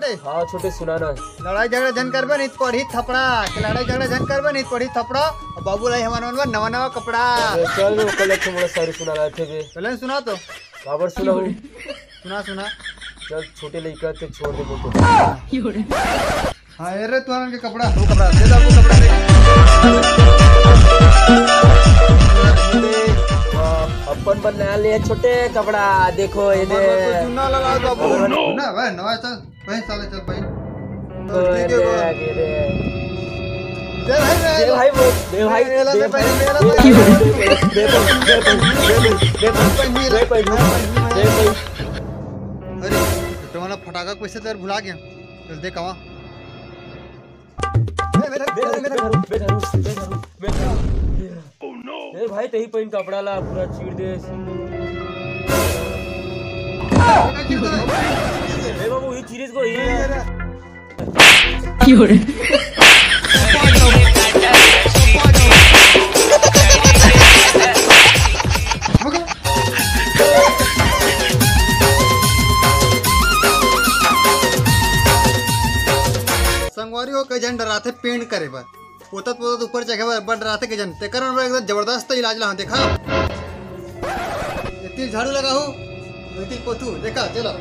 रे। हाँ छोटे सुना ना। लड़ाई झगड़ा जन करबे नहीं पढ़ी थपड़ा के लड़ाई झगड़ा जन करबे नहीं पढ़ी थपड़ा और बाबू लाई हमारे मनवा नवा नवा कपड़ा। चल रो कल के मोला सारी सुना रहे थे बे। पहले सुना तो खबर सुना हूँ। सुना सुना। चल छोटे लड़का ते छोड़ दे मोटो। हाँ अरे तू के कपड़ा वो कपड़ा दे दो वो कपड़ा दे। अपन बना ले छोटे कपड़ा देखो ये दे। सुना लगा बाबू ना भाई नवा चल भाई चल चल भाई। दे भाई वो दे भाई अरे तुम्हारा फटाका कैसे तेरे भुला गया चल दे कवा। भाई तही पहन कपड़ा ला पूरा चीर दे। बाबू ये चीज को संगवारी हो कई जन डराते पेंट करे बर पोतत पोतत ऊपर चढ़े बर डराते कई जन तेकर एकदम जबरदस्त इलाज ला देखा। इतनी झाड़ू लगा हो इतनी पोतू देखा चलो।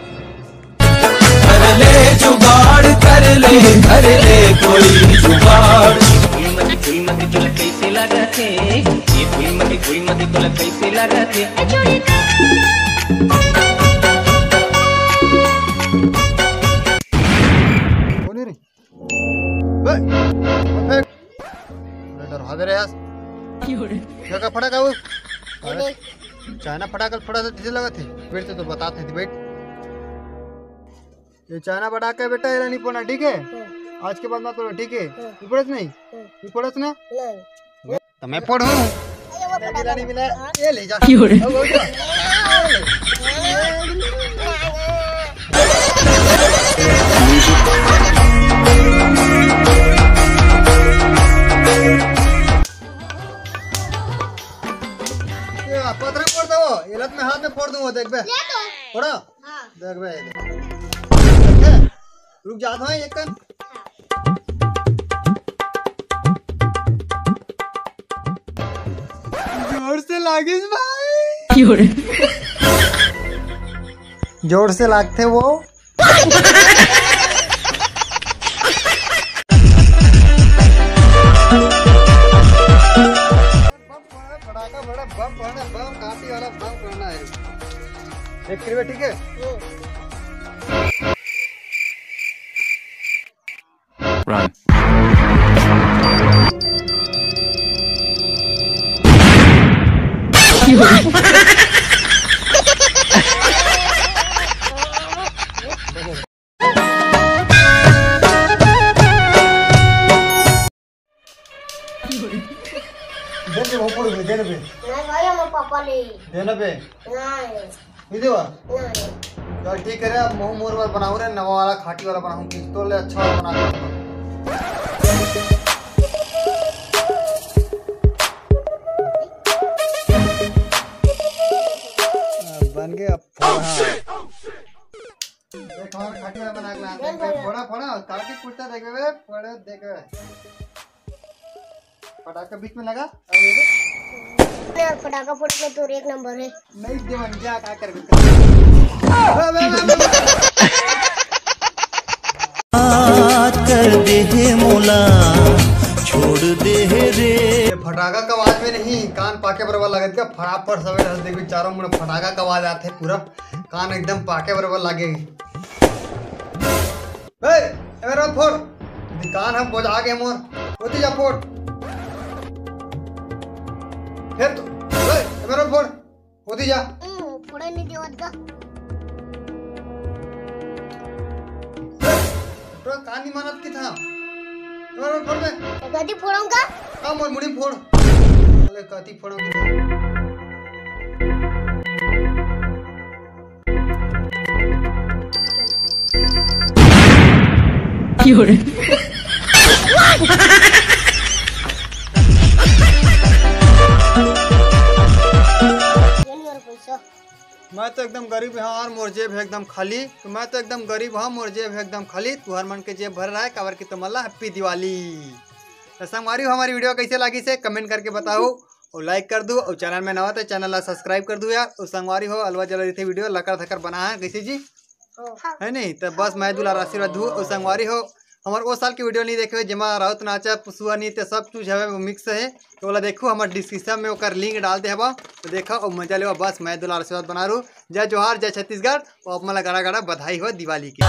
कर ले जुगाड़ कर ले कोई जुगाड़। फुलमती तुला कैसे लागते ये फुलमती तुला कैसे लागते। कौन रे डरा दे रे यार क्या का फटाका वो चाइना फटाका थोड़ा सा डीजे लगा थे फिर से तो बताते थे बैठ। ये चाइना पटाखा बेटा ये नहीं पड़ना ठीक है। आज के बाद मत पढ़ो ठीक है। तू पढ़स नहीं तू पढ़स ना तो मैं पढ़ूं नहीं मिला ये ले जा। पत्थर फोड़ दो ये लत में हाथ में फोड़ दूंगा देख बे फोड़ो देख बे रुक जाता है एक कन जोर से लागिस भाई जोर से लागते वो फटाका बड़ा बम पड़ना बम काटी वाला बम पड़ना है एक किलो ठीक है। Run. देने वो पड़ गए देने पे नहीं भाई हम पापा ले देने पे नहीं ये देवा नहीं चल ठीक है रे अब मुंह मोर वाला बनाऊं रे नवा वाला खाटी वाला बनाऊं पिस्तौल ले अच्छा वाला बना के बन गया देख और खाटी वाला बना के ला फोड़ा फोड़ा काटी कुटता देखे वे फोड़े देखे पटाखा बीच में लगा यार फटाका फोड़ के तो एक नंबर है नहीं देवन जा क्या कर दे मोला छोड़ दे रे। फटाका का आवाज में नहीं कान पाके बराबर लगत क्या फटाफट सवेरे हंस देखो चारों मुड़े फटाका का आवाज आते पूरा कान एकदम पाके बराबर लगेगी। मेरा फोड़ कान हम बोझा गए मोर होती जा फोड़ फिर तो मेरा फोड़ होती जा फोड़े नहीं देवत का तो कान नहीं मानत की था मेरा फोड़ में गति फोड़ूंगा का मोर मुड़ी फोड़ अरे कति फोड़ोगी Fiore. मैं तो एकदम गरीब हाँ और मोर जेब है एकदम खाली। तो मैं तो एकदम गरीब हाँ मोर जेब है एकदम खाली। तुहर मन के जेब भर रहा है काबर की तो मल्ला हैप्पी दिवाली। तो संगवारी हो हमारी वीडियो कैसे लगी से कमेंट करके बताओ और लाइक कर दो और चैनल में नवा तो चैनल ला सब्सक्राइब कर दो यार। और संगवारी हो अलवा जल रही थी वीडियो लकर थकर बना है कैसे जी है नहीं। तो बस मैं दुलार आशीर्वाद दूँ। और संगवारी हो हमारे वो साल की वीडियो नहीं देखे जमा राउत नाचा पुसुआ नृत्य सब कुछ है वो मिक्स है। तो बोला देखो हमारे डिस्क्रिप्शन में ओकर लिंक डाल दे हवा तो देखा और मजा लेवा। बस मैं दुलार आशीर्वाद बना रू। जय जोहार जय छत्तीसगढ़ और अपना गड़ा गड़ा बधाई हो दिवाली की।